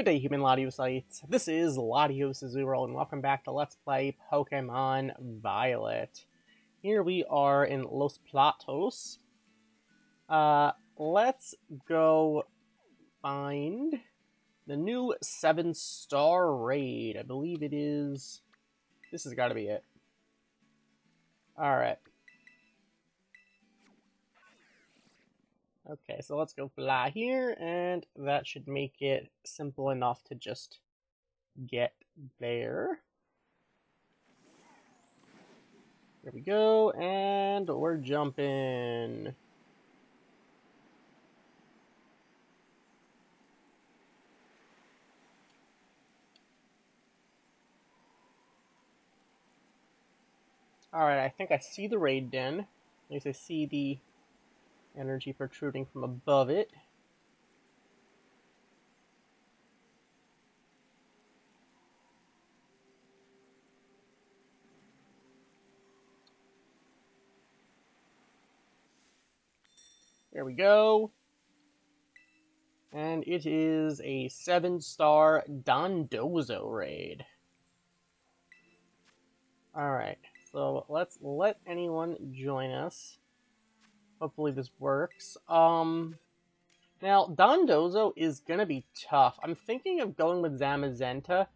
Good day, human Latiosites. This is LatiosAzurill, and welcome back to Let's Play Pokemon Violet. Here we are in Los Platos. Let's go find the new 7-star raid. I believe it is... This has got to be it. Alright. Okay, so let's go fly here, and that should make it simple enough to just get there. There we go, and we're jumping. Alright, I think I see the raid den. At least I see the energy protruding from above it. There we go. And it is a 7-star Dondozo raid. Alright, so let's let anyone join us. Hopefully this works. Now, Dondozo is gonna be tough. I'm thinking of going with Zamazenta.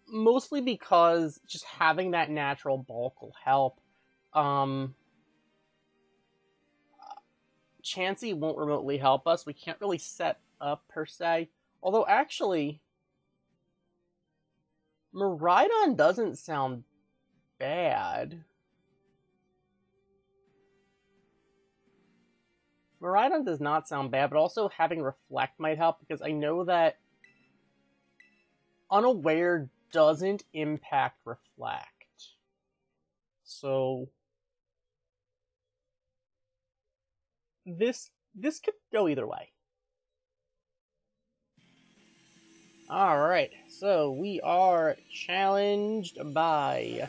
Mostly because just having that natural bulk will help. Chansey won't remotely help us. We can't really set up, per se. Although, actually, Miraidon doesn't sound bad. Miraidon does not sound bad, but also having Reflect might help, because I know that Unaware doesn't impact Reflect. So this could go either way. Alright, so we are challenged by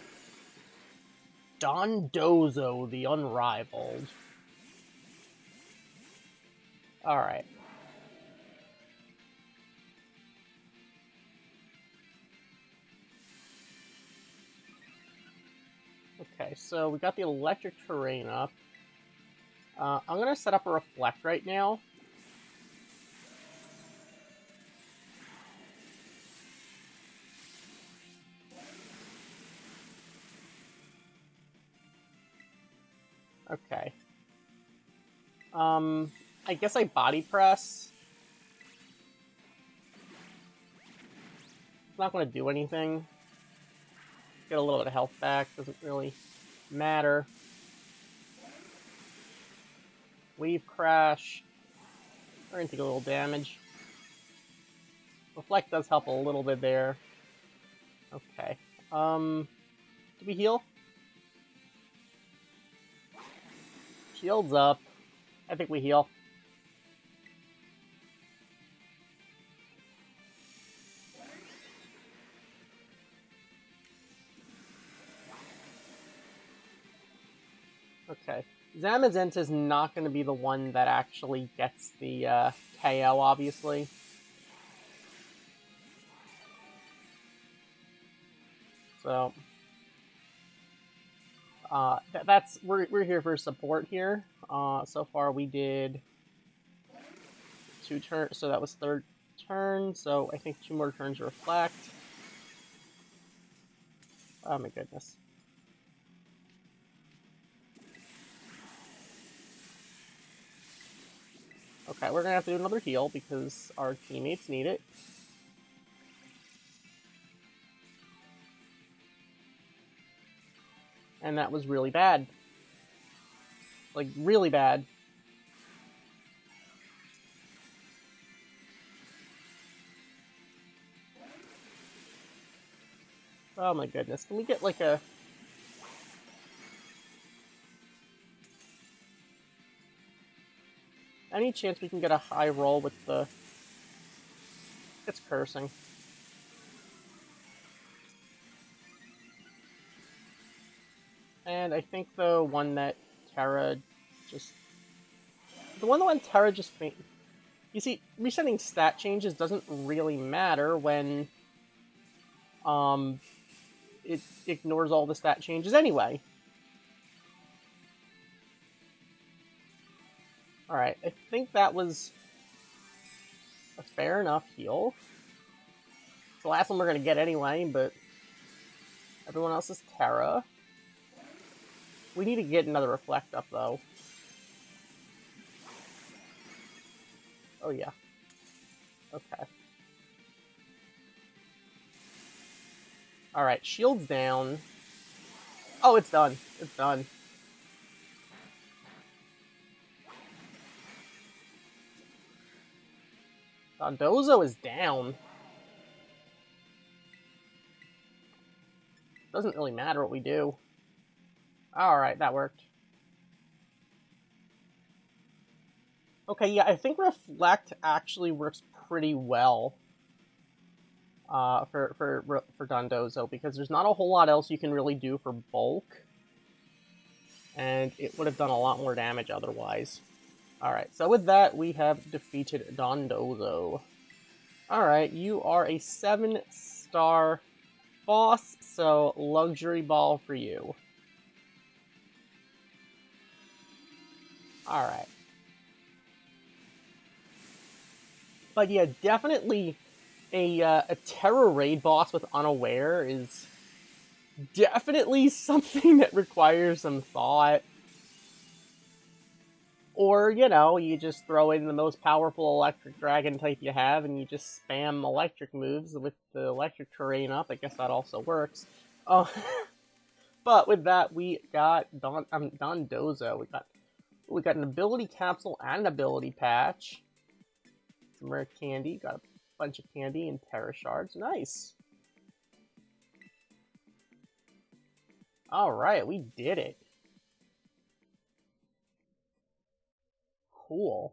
Dondozo the Unrivaled. Alright. Okay, so we got the electric terrain up. I'm going to set up a Reflect right now. Okay. I guess I Body Press. It's not going to do anything. Get a little bit of health back. Doesn't really matter. Weave Crash. We're going to take a little damage. Reflect does help a little bit there. Okay. Do we heal? Shield's up. I think we heal. Okay. Zamazenta is not going to be the one that actually gets the KO, obviously. So we're here for support here. So far we did 2 turns, so that was 3rd turn. So I think 2 more turns Reflect. Oh my goodness. Okay, we're gonna have to do another heal because our teammates need it. And that was really bad. Like, really bad. Oh my goodness. Can we get like a... Any chance we can get a high roll with the... It's cursing. And I think the one that Terra just... The one that Terra just... You see, resetting stat changes doesn't really matter when it ignores all the stat changes anyway. Alright, I think that was a fair enough heal. It's the last one we're going to get anyway, but everyone else is Terra. We need to get another Reflect up, though. Oh, yeah. Okay. Alright, shield's down. Oh, it's done. It's done. Dondozo is down. Doesn't really matter what we do. Alright, that worked. Okay, yeah, I think Reflect actually works pretty well for Dondozo, because there's not a whole lot else you can really do for bulk. And it would have done a lot more damage otherwise. Alright, so with that, we have defeated Dondozo. Alright, you are a 7-star boss, so luxury ball for you. Alright. But yeah, definitely a Terra Raid boss with Unaware is definitely something that requires some thought. Or, you know, you just throw in the most powerful electric dragon type you have, and you just spam electric moves with the electric terrain up. I guess that also works. But with that, we got Dondozo. We got an ability capsule and an ability patch. Some rare candy. Got a bunch of candy and Terra shards. Nice. Alright, we did it. Cool.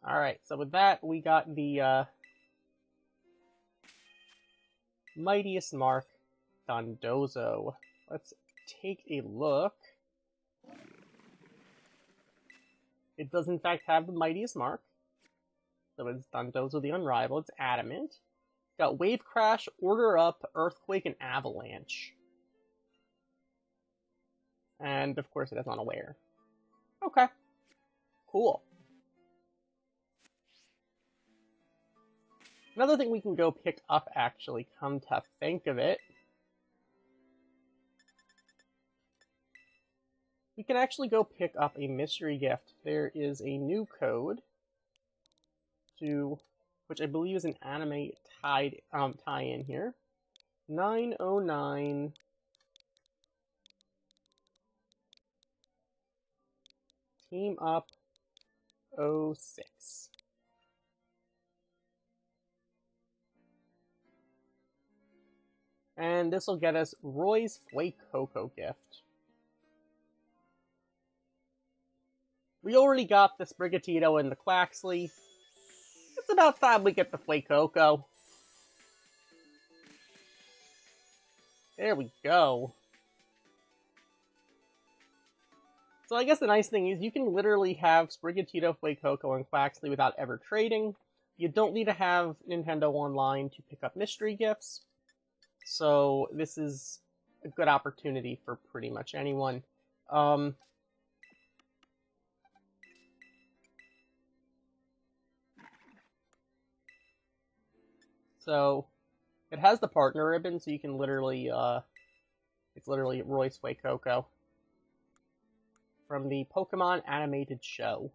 Alright, so with that, we got the Mightiest mark, Dondozo. Let's take a look. It does in fact have the Mightiest mark. So it's Dondozo the Unrivaled. It's Adamant. It's got Wave Crash, Order Up, Earthquake, and Avalanche. And of course it has Unaware. Okay. Cool. Another thing we can go pick up, actually, come to think of it. We can actually go pick up a mystery gift. There is a new code to, which I believe is an anime tie-in here. 909 Team Up 06. And this will get us Roy's Flake Cocoa gift. We already got the Sprigatito and the Quaxley. It's about time we get the Flake Cocoa. There we go. So I guess the nice thing is you can literally have Sprigatito, Flake Cocoa, and Quaxley without ever trading. You don't need to have Nintendo Online to pick up mystery gifts. So this is a good opportunity for pretty much anyone. So it has the partner ribbon, so you can literally, it's literally Roy's Flake Cocoa from the Pokemon animated show.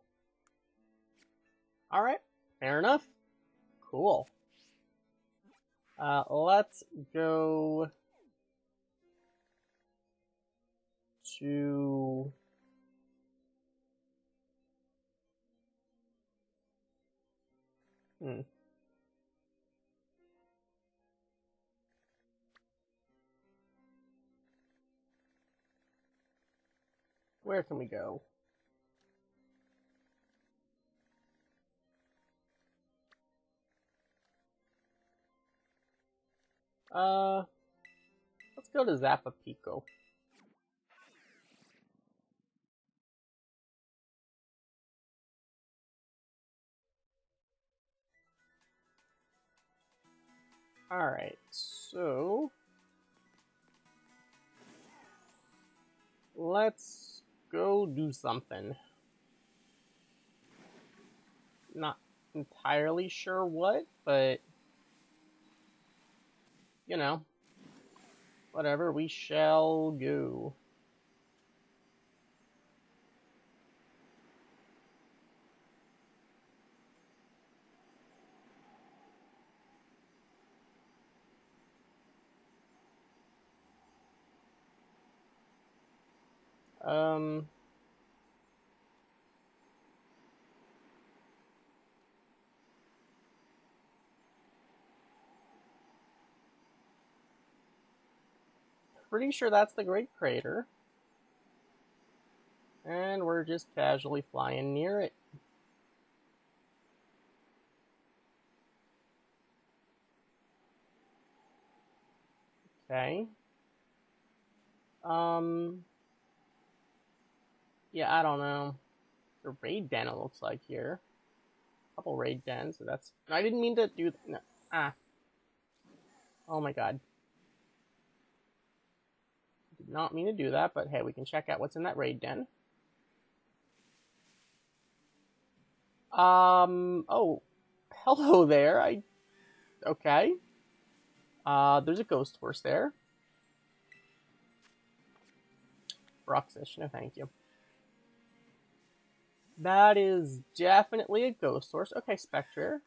Alright, fair enough. Cool. Let's go to... Where can we go? Let's go to Zappa Pico. Alright, so let's go do something. Not entirely sure what, but you know, whatever, we shall go. Pretty sure that's the Great Crater. And we're just casually flying near it. Okay. Yeah, I don't know. The raid den, it looks like here. A couple raid dens, so that's... I didn't mean to do... No. Ah. Oh my god. Did not mean to do that, but hey, we can check out what's in that raid den. Oh. Hello there, Okay. There's a ghost horse there. Bruxish, no thank you. That is definitely a ghost horse. Okay, Spectre.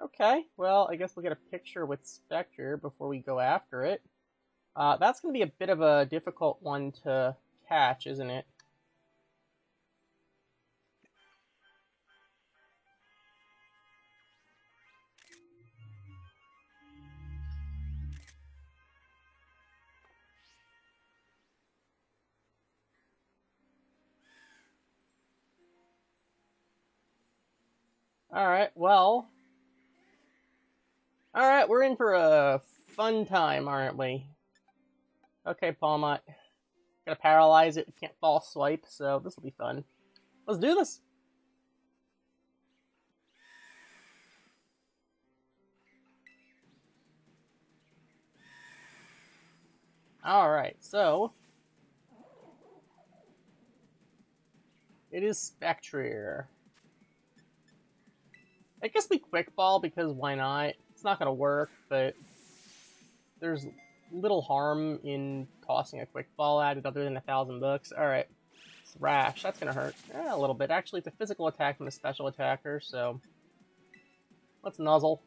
Okay, well, I guess we'll get a picture with Spectre before we go after it. That's going to be a bit of a difficult one to catch, isn't it? Alright, well... Alright, we're in for a fun time, aren't we? Okay, Palmot. Gotta paralyze it, can't false swipe, so this will be fun. Let's do this! Alright, so... It is Spectre. I guess we quick ball because why not? It's not gonna work, but there's little harm in tossing a quick ball at it other than $1,000. Alright. Thrash, that's gonna hurt. A little bit. Actually, it's a physical attack from a special attacker, so... Let's nuzzle.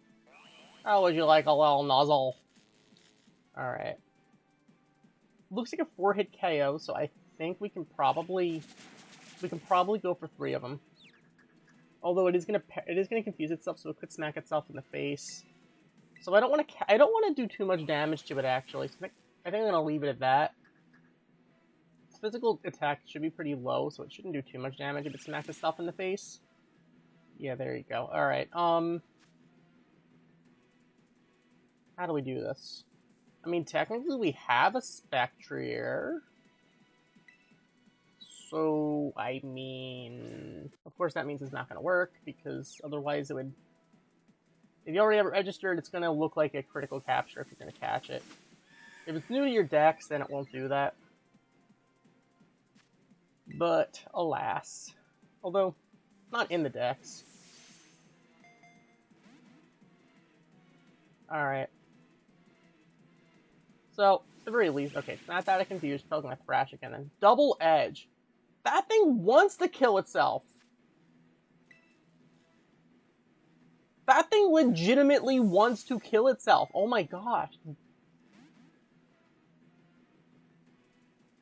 How would you like a little nuzzle? Alright. Looks like a 4-hit KO, so I think we can probably go for 3 of them. Although it is gonna confuse itself, so it could smack itself in the face. So I don't want to do too much damage to it actually. So I think I'm gonna leave it at that. Its physical attack should be pretty low, so it shouldn't do too much damage if it smacks itself in the face. Yeah, there you go. All right. How do we do this? I mean, technically we have a Spectre. So, I mean... Of course that means it's not going to work, because otherwise it would... If you already have it registered, it's going to look like a critical capture if you're going to catch it. If it's new to your decks, then it won't do that. But, alas. Although, not in the decks. Alright. So, at the very least, okay, it's not that I confused, so I was going to thrash again then. Double Edge. That thing wants to kill itself. That thing legitimately wants to kill itself. Oh my gosh.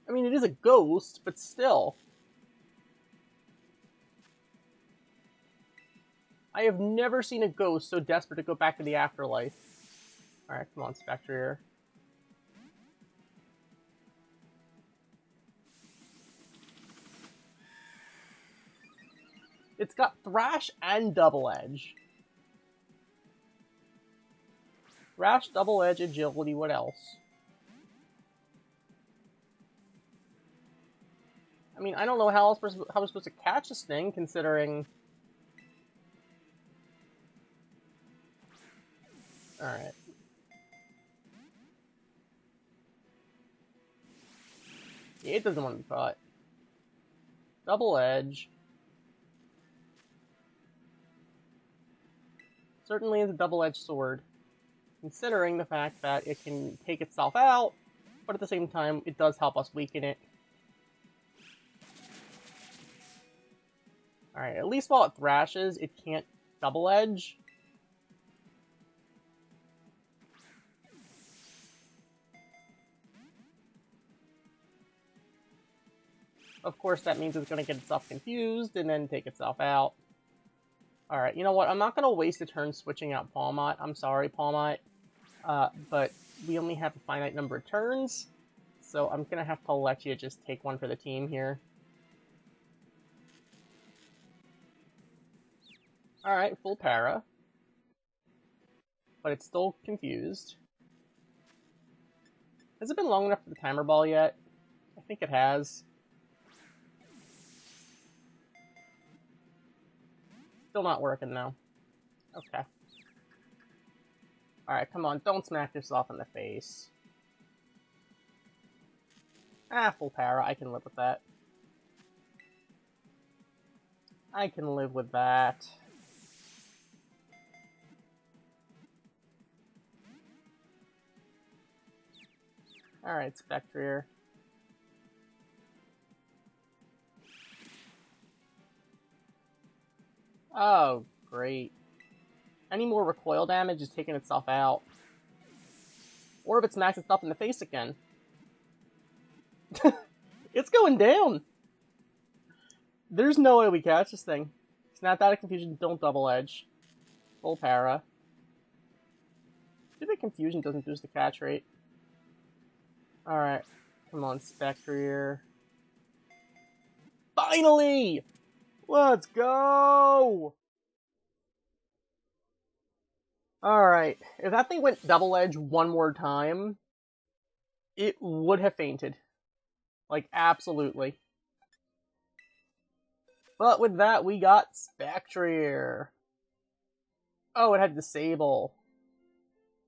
I mean, it is a ghost, but still. I have never seen a ghost so desperate to go back to the afterlife. Alright, come on, Spectre here. It's got Thrash and Double Edge. Thrash, Double Edge, Agility, what else? I mean, I don't know how we're supposed to catch this thing, considering... Alright. Yeah, it doesn't want to be caught. Double Edge. Certainly is a double-edged sword, considering the fact that it can take itself out, but at the same time, it does help us weaken it. Alright, at least while it thrashes, it can't double-edge. Of course, that means it's going to get itself confused and then take itself out. Alright, you know what? I'm not going to waste a turn switching out Palmot. I'm sorry, Palmot. But we only have a finite number of turns, so I'm going to have to let you just take one for the team here. Alright, full para. But it's still confused. Has it been long enough for the timer ball yet? I think it has. Still not working, though. Okay. Alright, come on, don't smack yourself in the face. Ah, full para, I can live with that. I can live with that. Alright, Spectrier. Oh, great. Any more recoil damage is taking itself out. Or if it smacks itself in the face again. It's going down! There's no way we catch this thing. Snap out of confusion, don't double edge. Full para. Maybe confusion doesn't boost the catch rate. Alright. Come on, Spectrier. Finally! Let's go! Alright. If that thing went double edge one more time, it would have fainted. Like, absolutely. But with that, we got Spectrier. Oh, it had Disable.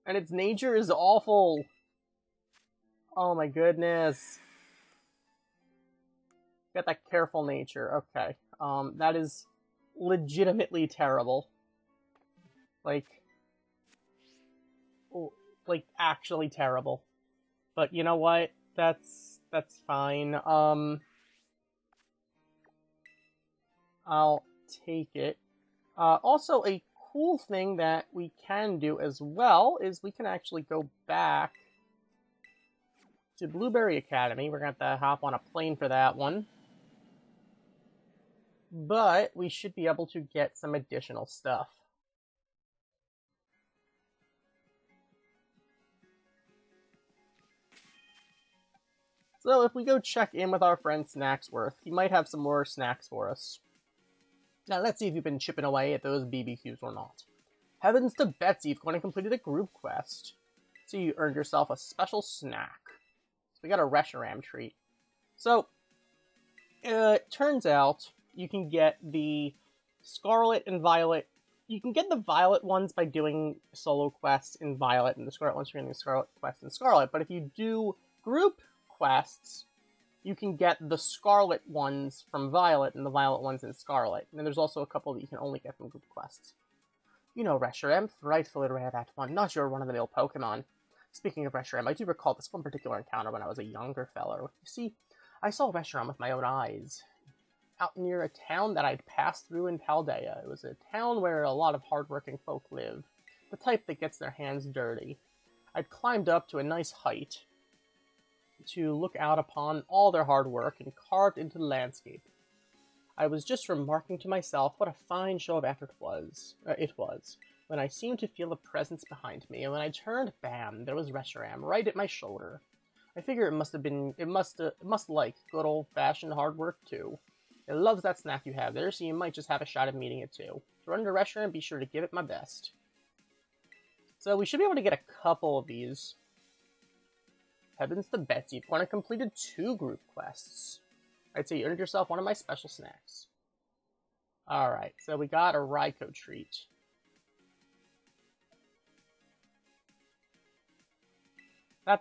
And its nature is awful. Oh my goodness. Got that careful nature. Okay. That is legitimately terrible. Like, actually terrible. But you know what? That's fine. I'll take it. Also, a cool thing that we can do as well is we can actually go back to Blueberry Academy. We're going to have to hop on a plane for that one. But we should be able to get some additional stuff. So if we go check in with our friend Snacksworth, he might have some more snacks for us. Now let's see if you've been chipping away at those BBQs or not. Heavens to Betsy, you've gone and completed a group quest. So you earned yourself a special snack. So we got a Reshiram treat. So, it turns out you can get the Scarlet and Violet. You can get the Violet ones by doing solo quests in Violet, and the Scarlet ones you're doing the Scarlet quest in Scarlet. But if you do group quests, you can get the Scarlet ones from Violet and the Violet ones in Scarlet. And then there's also a couple that you can only get from group quests. You know Reshiram, rightfully rare that one, not your run-of-the-mill Pokemon. Speaking of Reshiram, I do recall this one particular encounter when I was a younger fellow. You see, I saw Reshiram with my own eyes, out near a town that I'd passed through in Paldea. It was a town where a lot of hard-working folk live, the type that gets their hands dirty. I'd climbed up to a nice height to look out upon all their hard work and carved into the landscape. I was just remarking to myself what a fine show of effort it was, when I seemed to feel a presence behind me, and when I turned, bam, there was Reshiram right at my shoulder. I figure it must like good old-fashioned hard work too. It loves that snack you have there, so you might just have a shot at meeting it too. If you run into a restaurant, be sure to give it my best. So we should be able to get a couple of these. Heavens to Betsy, you've gone and completed 2 group quests. I'd say you earned yourself one of my special snacks. Alright, so we got a Raikou treat.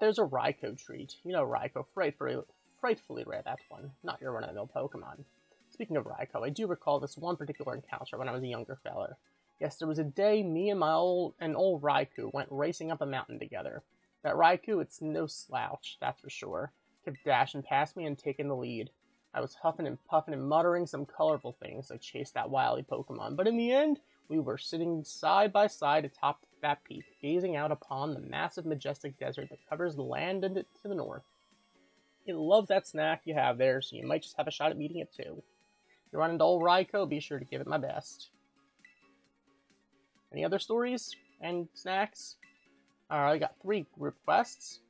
There's a Raikou treat. You know Raikou, frightfully rare, that one. Not your run-of-the-mill Pokemon. Speaking of Raikou, I do recall this one particular encounter when I was a younger feller. Yes, there was a day me and my old Raikou went racing up a mountain together. That Raikou, it's no slouch, that's for sure. Kept dashing past me and taking the lead. I was huffing and puffing and muttering some colorful things. I chased that wily Pokemon, but in the end, we were sitting side by side atop that peak, gazing out upon the massive, majestic desert that covers the land to the north. It loves that snack you have there, so you might just have a shot at meeting it too. If you run into old Raikou, be sure to give it my best. Any other stories and snacks? Alright, we got 3 group quests.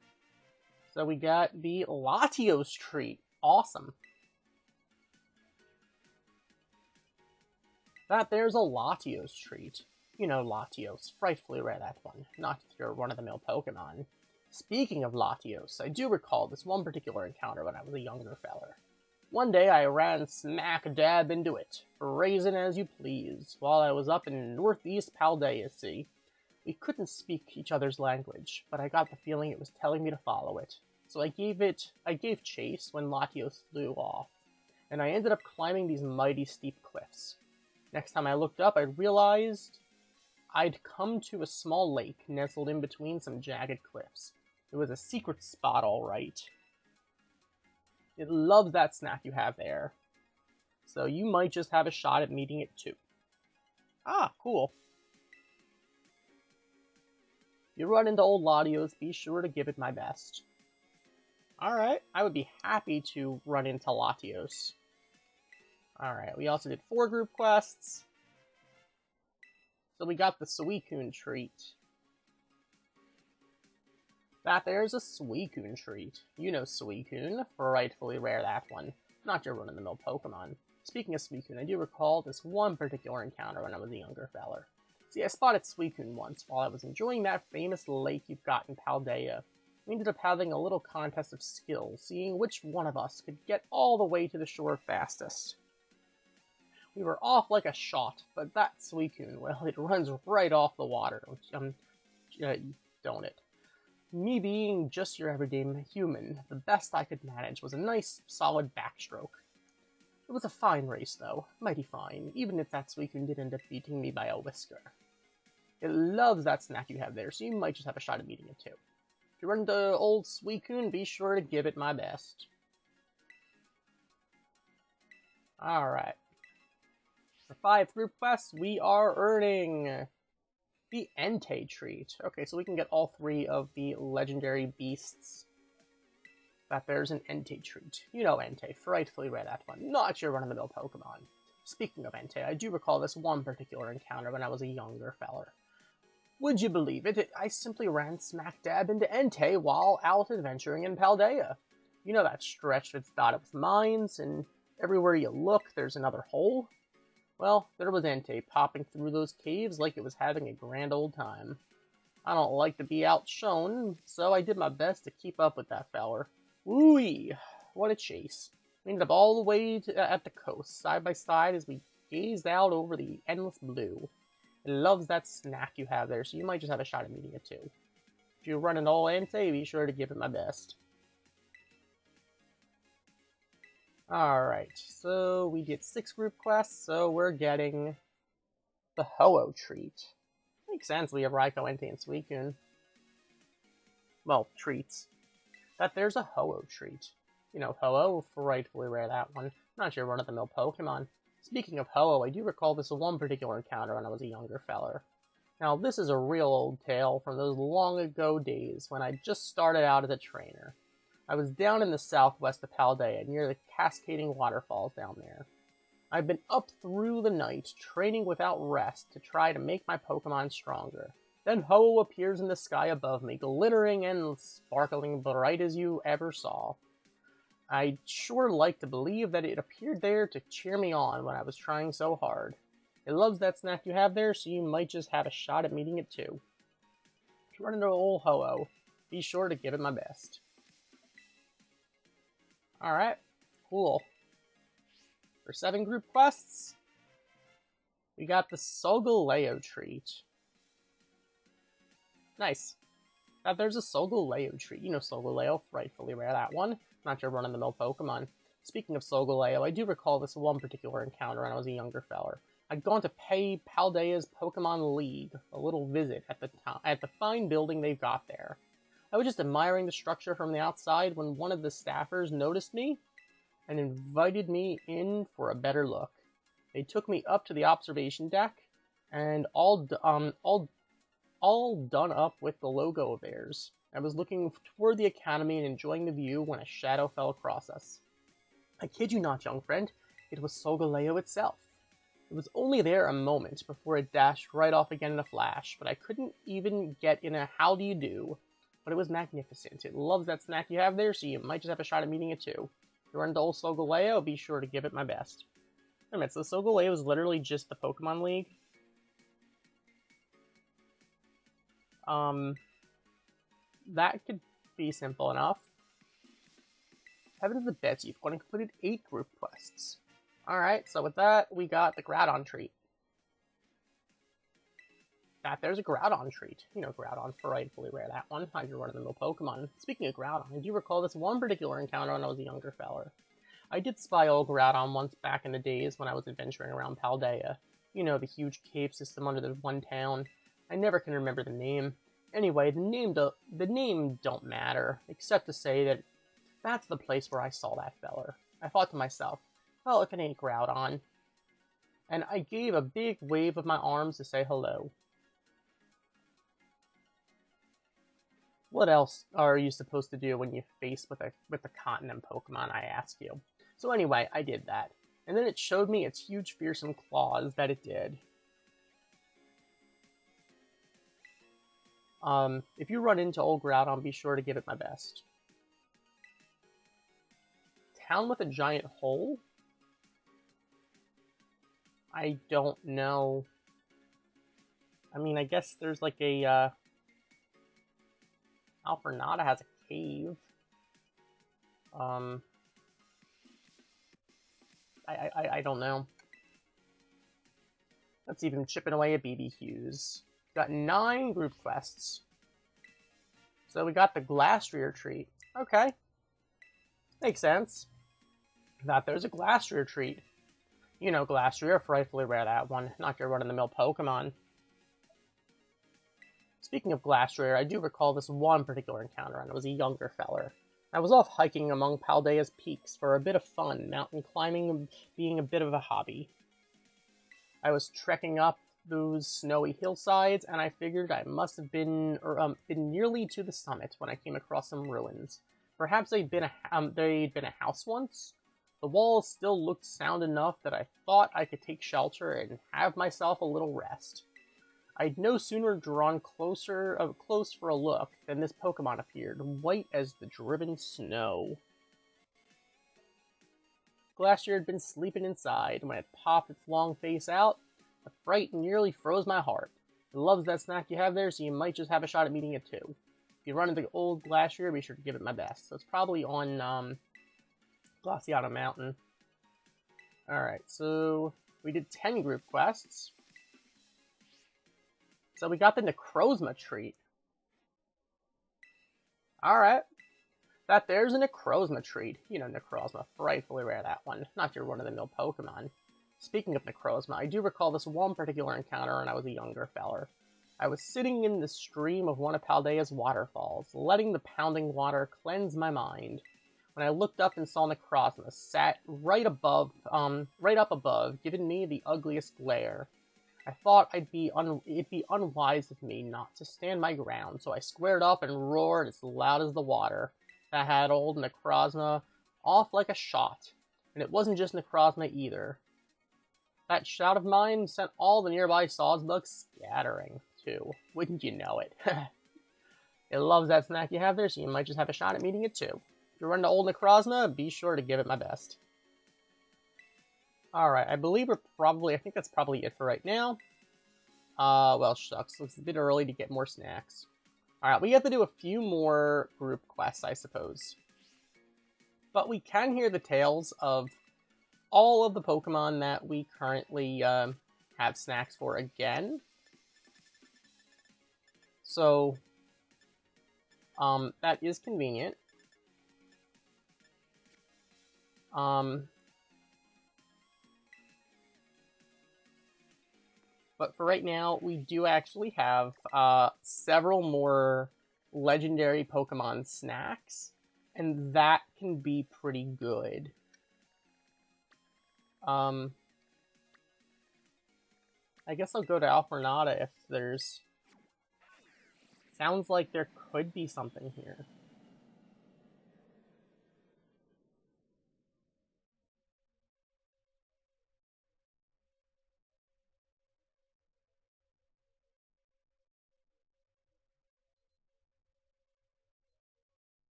So we got the Latios treat. Awesome. There's a Latios treat. You know Latios, frightfully rare, that one. Not your run-of-the-mill Pokemon. Speaking of Latios, I do recall this one particular encounter when I was a younger feller. One day I ran smack dab into it, brazen as you please, while I was up in northeast Paldea, see. We couldn't speak each other's language, but I got the feeling it was telling me to follow it. So I gave chase when Latios flew off, and I ended up climbing these mighty steep cliffs. Next time I looked up, I realized I'd come to a small lake nestled in between some jagged cliffs. It was a secret spot, all right. It loves that snack you have there. So you might just have a shot at meeting it too. Ah, cool. If you run into old Latios, be sure to give it my best. Alright, I would be happy to run into Latios. Alright, we also did 4 group quests. So we got the Suicune treat. There's a Suicune treat. You know Suicune, frightfully rare, that one. Not your run-of-the-mill Pokemon. Speaking of Suicune, I do recall this one particular encounter when I was a younger feller. See, I spotted Suicune once while I was enjoying that famous lake you've got in Paldea. We ended up having a little contest of skill, seeing which one of us could get all the way to the shore fastest. We were off like a shot, but that Suicune, well, it runs right off the water, don't it? Me being just your everyday human, the best I could manage was a nice, solid backstroke. It was a fine race, though. Mighty fine, even if that Suicune did end up beating me by a whisker. It loves that snack you have there, so you might just have a shot at meeting it too. If you run into old Suicune, be sure to give it my best. Alright. For 5 group quests, we are earning the Entei treat. Okay, so we can get all 3 of the legendary beasts. There's an Entei treat. You know Entei, frightfully rare, that one. Not your run-of-the-mill Pokemon. Speaking of Entei, I do recall this one particular encounter when I was a younger feller. Would you believe it? I simply ran smack dab into Entei while out adventuring in Paldea. You know that stretch that's dotted with mines, and everywhere you look, there's another hole? Well, there was Entei popping through those caves like it was having a grand old time. I don't like to be outshone, so I did my best to keep up with that feller. Woo-wee! What a chase. We ended up all the way at the coast, side by side, as we gazed out over the endless blue. It loves that snack you have there, so you might just have a shot at meeting it too. If you run an all Entei, be sure to give it my best. Alright, so we did 6 group quests, so we're getting the Ho-Oh treat. Makes sense, we have Raikou, Entei, and Suicune. Well, treats. There's a Ho-Oh treat. You know, Ho-Oh, frightfully rare, that one. Not your run-of-the-mill Pokemon. Speaking of Ho-Oh, I do recall this one particular encounter when I was a younger feller. Now, this is a real old tale from those long ago days when I just started out as a trainer. I was down in the southwest of Paldea, near the cascading waterfalls down there. I've been up through the night, training without rest to try to make my Pokemon stronger. Then Ho-Oh appears in the sky above me, glittering and sparkling bright as you ever saw. I'd sure like to believe that it appeared there to cheer me on when I was trying so hard. It loves that snack you have there, so you might just have a shot at meeting it too. If you run into old Ho-Oh, be sure to give it my best. Alright, cool. For 7 group quests, we got the Solgaleo treat. Nice. There's a Solgaleo treat. You know Solgaleo, rightfully rare, that one. Not your run-of-the-mill Pokemon. Speaking of Solgaleo, I do recall this one particular encounter when I was a younger feller. I'd gone to pay Paldea's Pokemon League a little visit at the fine building they've got there. I was just admiring the structure from the outside when one of the staffers noticed me and invited me in for a better look. They took me up to the observation deck, and all done up with the logo of theirs. I was looking toward the academy and enjoying the view when a shadow fell across us. I kid you not, young friend, it was Solgaleo itself. It was only there a moment before it dashed right off again in a flash, but I couldn't even get in a how do you do. But it was magnificent. It loves that snack you have there, so you might just have a shot at meeting it too. If you run into old Solgaleo, be sure to give it my best. Wait a minute, so Solgaleo is literally just the Pokemon League? That could be simple enough. Heavens to Betsy, you've gone and completed 8 group quests. Alright, so with that, we got the Groudon treat. There's a Groudon treat. You know Groudon's rightfully rare, that one. How's your run-of-the-mill Pokemon? Speaking of Groudon, I do recall this one particular encounter when I was a younger feller. I did spy old Groudon once back in the days when I was adventuring around Paldea. You know, the huge cave system under the one town. I never can remember the name. Anyway, the name don't matter, except to say that that's the place where I saw that feller. I thought to myself, well, if it ain't Groudon. And I gave a big wave of my arms to say hello. What else are you supposed to do when you're faced with a continent Pokemon, I ask you? So anyway, I did that. And then it showed me its huge fearsome claws that it did. If you run into old Groudon, be sure to give it my best. Town with a giant hole? I don't know. I mean, I guess there's like a, Alfornada has a cave. I don't know. Let's even chipping away at BB Hughes. Got 9 group quests. So we got the Glastrier treat. Okay. Makes sense. There's a Glastrier treat. You know Glastrier, rightfully rare, that one. Not your run-of-the-mill Pokemon. Speaking of Glastrier, I do recall this one particular encounter when I was a younger feller. I was off hiking among Paldea's peaks for a bit of fun, mountain climbing being a bit of a hobby. I was trekking up those snowy hillsides, and I figured I must have been nearly to the summit when I came across some ruins. Perhaps they'd been a house once? The walls still looked sound enough that I thought I could take shelter and have myself a little rest. I'd no sooner drawn close for a look than this Pokemon appeared, white as the driven snow. Glastrier had been sleeping inside, and when it popped its long face out, the fright nearly froze my heart. It loves that snack you have there, so you might just have a shot at meeting it too. If you run into old Glastrier, be sure to give it my best. So it's probably on Glaciado Mountain. Alright, so we did 10 group quests. So we got the Necrozma treat. Alright. There's a Necrozma treat. You know Necrozma, rightfully rare, that one. Not your run-of-the-mill Pokemon. Speaking of Necrozma, I do recall this one particular encounter when I was a younger feller. I was sitting in the stream of one of Paldea's waterfalls, letting the pounding water cleanse my mind, when I looked up and saw Necrozma sat right up above, giving me the ugliest glare. I thought it'd be unwise of me not to stand my ground, so I squared up and roared as loud as the water. That had old Necrozma off like a shot, and it wasn't just Necrozma either. That shout of mine sent all the nearby Sawsbugs scattering, too. Wouldn't you know it? It loves that snack you have there, so you might just have a shot at meeting it too. you run to Old Necrozma, be sure to give it my best. Alright, I think that's probably it for right now. Well, shucks, looks a bit early to get more snacks. Alright, we have to do a few more group quests, I suppose. But we can hear the tales of all of the Pokemon that we currently have snacks for again. So, that is convenient. But for right now, we do actually have several more legendary Pokemon snacks, and that can be pretty good. I guess I'll go to Alfornada if there's... Sounds like there could be something here.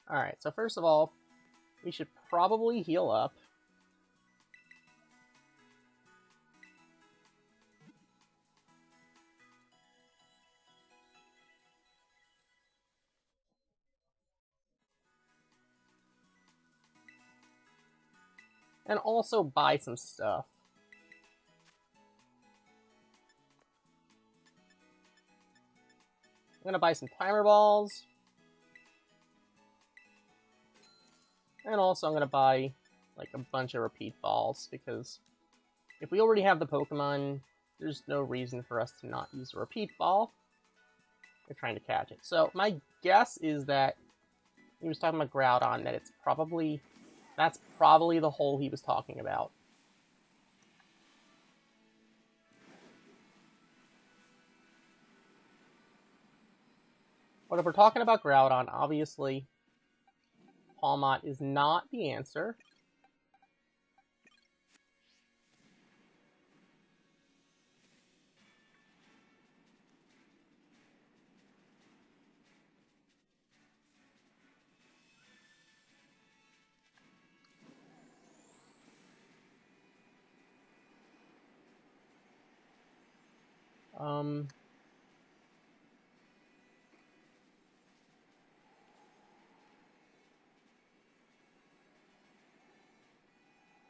Alright, so first of all, we should probably heal up. And also buy some stuff. I'm gonna buy some timer balls. And also I'm gonna buy like a bunch of repeat balls, because if we already have the Pokemon, there's no reason for us to not use a repeat ball. We're trying to catch it. So my guess is that he was talking about Groudon, that that's probably the hole he was talking about. But if we're talking about Groudon, obviously Palmot is not the answer.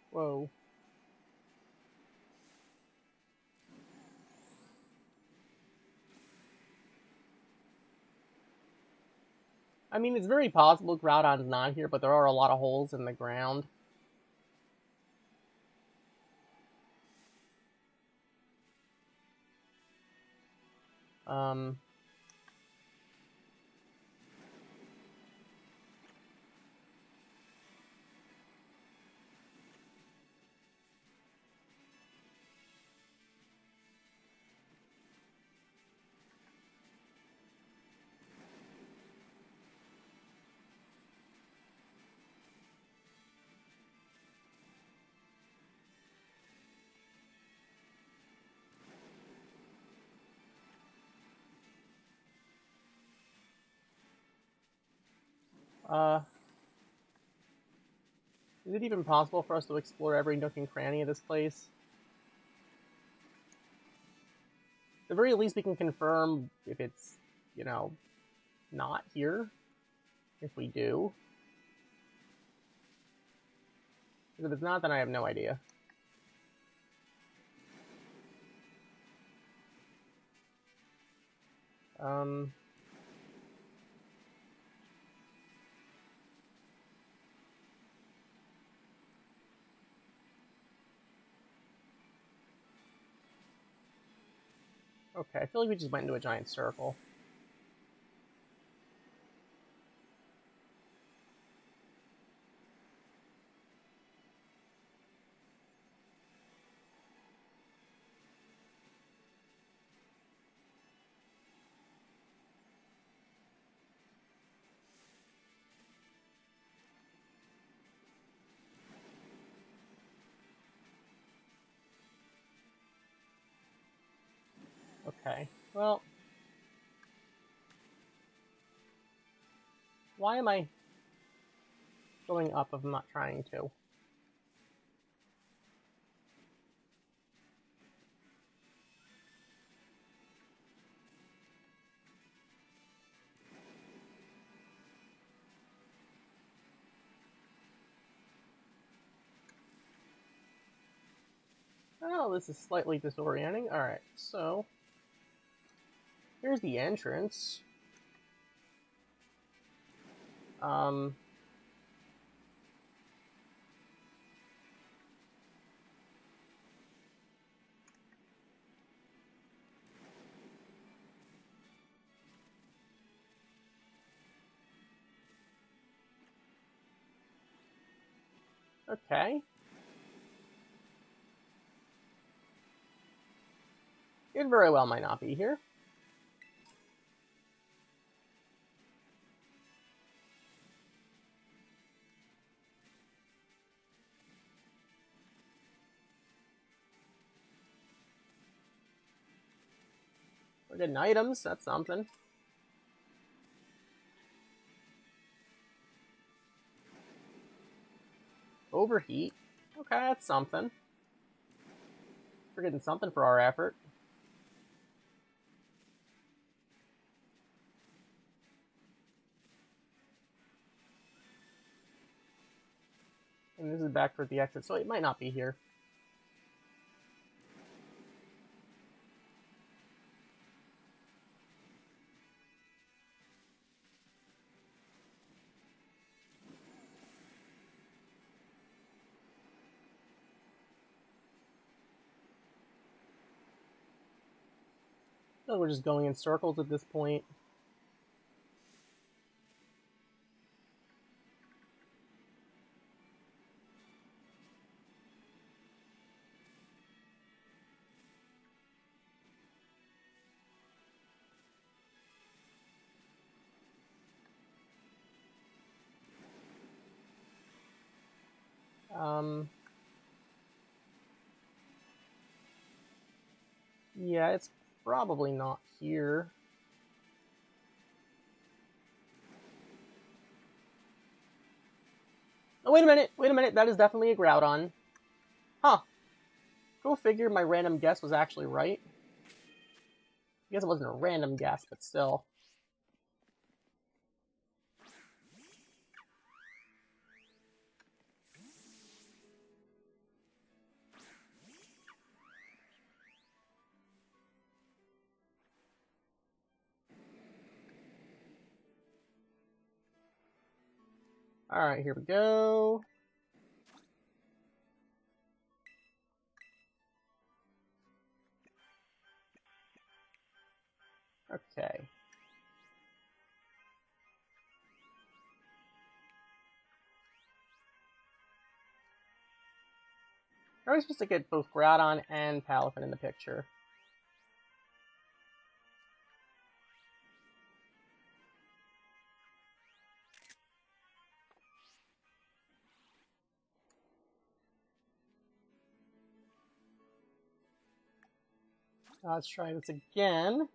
Whoa. I mean, it's very possible Groudon's not here, but there are a lot of holes in the ground. Is it even possible for us to explore every nook and cranny of this place? At the very least, we can confirm if it's, you know, not here. If we do. Because if it's not, then I have no idea. Okay, I feel like we just went into a giant circle. Okay, well... Why am I going up if I'm not trying to? Oh, this is slightly disorienting. Alright, so here's the entrance. Okay. It very well might not be here. We're getting items, that's something. Overheat. Okay, that's something. We're getting something for our effort. And this is back toward the exit, so it might not be here. So we're just going in circles at this point. Yeah, it's probably not here. Oh, wait a minute, that is definitely a Groudon. Huh. Go figure my random guess was actually right. I guess it wasn't a random guess, but still. Alright, here we go. Okay. Are we supposed to get both Groudon and Palafin in the picture? Let's try this again.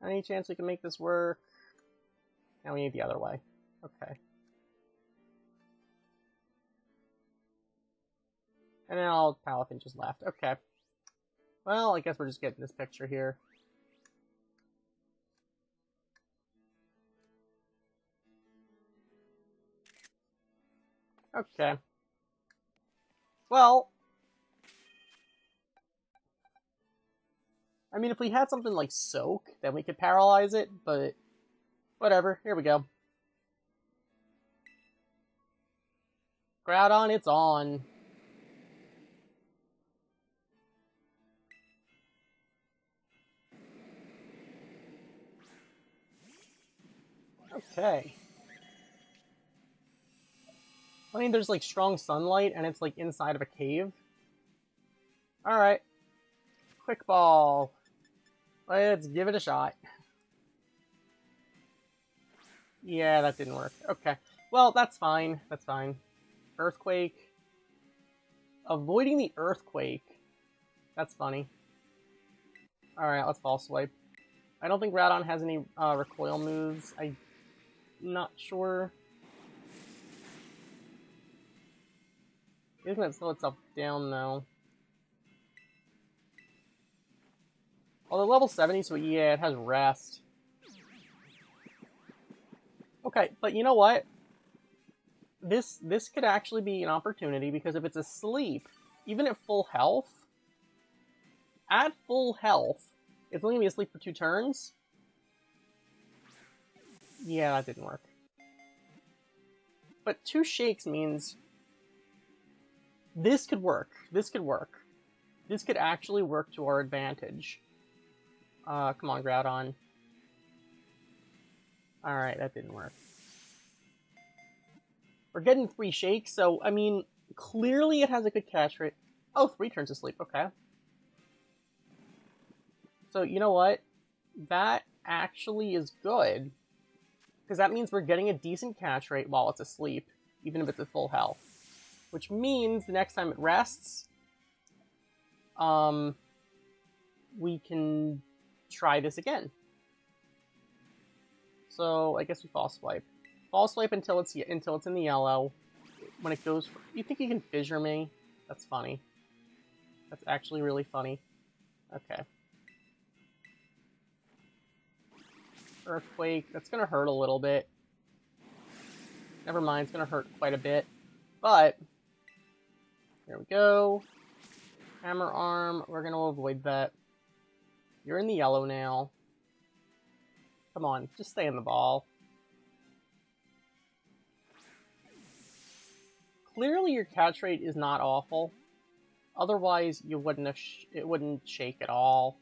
Any chance we can make this work? Now we need the other way. Okay. And now Palafin just left. Okay. Well, I guess we're just getting this picture here. Okay. Well, I mean, if we had something like Soak, then we could paralyze it, but whatever. Here we go. Groudon, it's on. Okay. I mean, there's like strong sunlight, and it's like inside of a cave. Alright. Quick ball. Let's give it a shot. Yeah, that didn't work. Okay. Well, that's fine. That's fine. Earthquake. Avoiding the earthquake. That's funny. Alright, let's False Swipe. I don't think Groudon has any recoil moves. I'm not sure. It isn't slow itself down, though. Although level 70, so yeah, it has Rest. Okay, but you know what? This could actually be an opportunity, because if it's asleep, even at full health, it's only going to be asleep for 2 turns? Yeah, that didn't work. But 2 shakes means this could work. This could work. This could actually work to our advantage. Come on, Groudon. Alright, that didn't work. We're getting 3 shakes, so, I mean, clearly it has a good catch rate. Oh, 3 turns asleep, okay. So, you know what? That actually is good. Because that means we're getting a decent catch rate while it's asleep, even if it's at full health. Which means the next time it rests, we can try this again. So I guess we False Swipe. False Swipe until it's in the yellow. When it goes, you think you can fissure me? That's funny. That's actually really funny. Okay. Earthquake. That's gonna hurt a little bit. Never mind. It's gonna hurt quite a bit. But there we go. Hammer Arm. We're gonna avoid that. You're in the yellow now. Come on, just stay in the ball. Clearly your catch rate is not awful. Otherwise, you wouldn't have it wouldn't shake at all.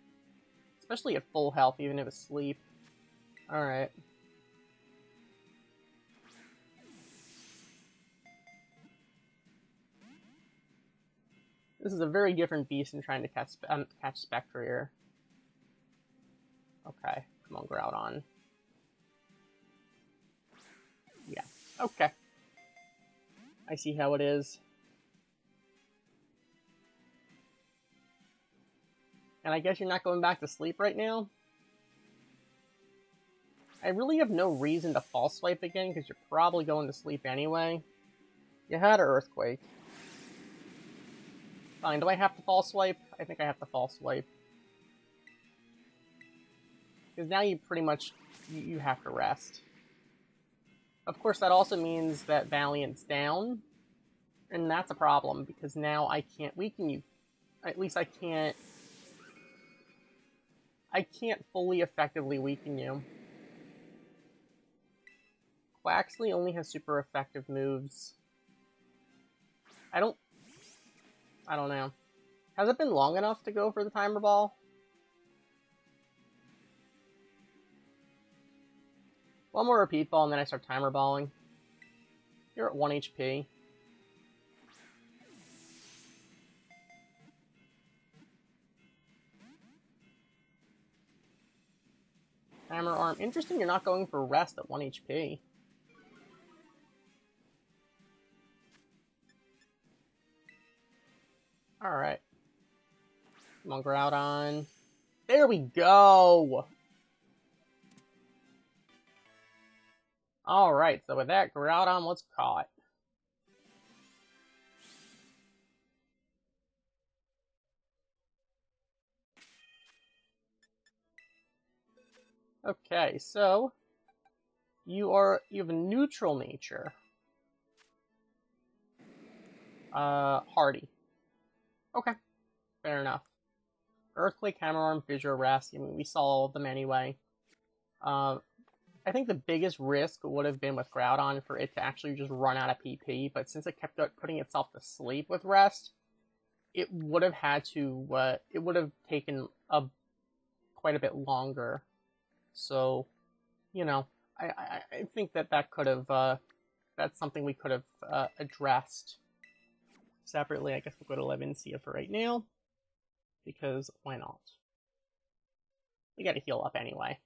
Especially at full health, even if it's asleep. Alright. This is a very different beast than trying to catch Spectre here. Okay, come on, Groudon. Yeah, okay. I see how it is. And I guess you're not going back to sleep right now? I really have no reason to False Swipe again, because you're probably going to sleep anyway. You had an Earthquake. Fine, do I have to False Swipe? I think I have to False Swipe. Because now you pretty much, you have to rest. Of course, that also means that Valiant's down. And that's a problem, because now I can't weaken you. At least I can't fully effectively weaken you. Quaxley only has super effective moves. I don't know. Has it been long enough to go for the Timer Ball? One more Repeat Ball and then I start Timer Balling. You're at 1 HP. Hammer Arm. Interesting you're not going for Rest at 1 HP. Alright. Come on, Groudon. There we go! Alright, so with that, Groudon was caught. Okay, so you have a neutral nature. Hardy. Okay, fair enough. Earthquake, Hammer Arm, Fissure, Rest. I mean, we saw all of them anyway. I think the biggest risk would have been with Groudon for it to actually just run out of PP, but since it kept putting itself to sleep with Rest, it would have had to, it would have taken quite a bit longer. So, you know, I think that could have, that's something we could have addressed separately. I guess we'll go to Levincia for right now, because why not? We gotta heal up anyway.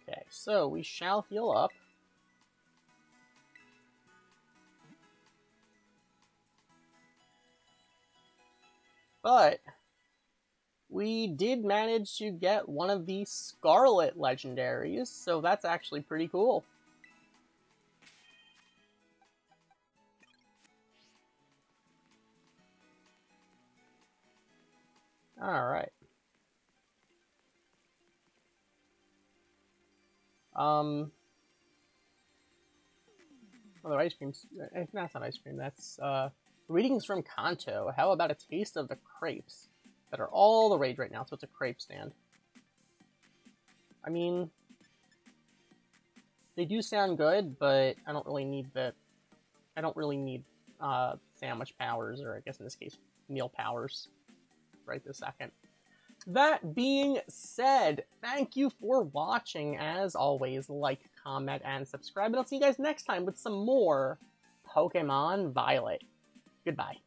Okay, So we shall heal up. But we did manage to get one of the Scarlet legendaries, so that's actually pretty cool. Alright. Other ice creams. That's not ice cream, that's, greetings from Kanto. How about a taste of the crepes that are all the rage right now? So it's a crepe stand. I mean, they do sound good, but I don't really need sandwich powers, or I guess in this case, meal powers right this second. That being said, thank you for watching. As always, like, comment, and subscribe, and I'll see you guys next time with some more Pokemon Violet. Goodbye.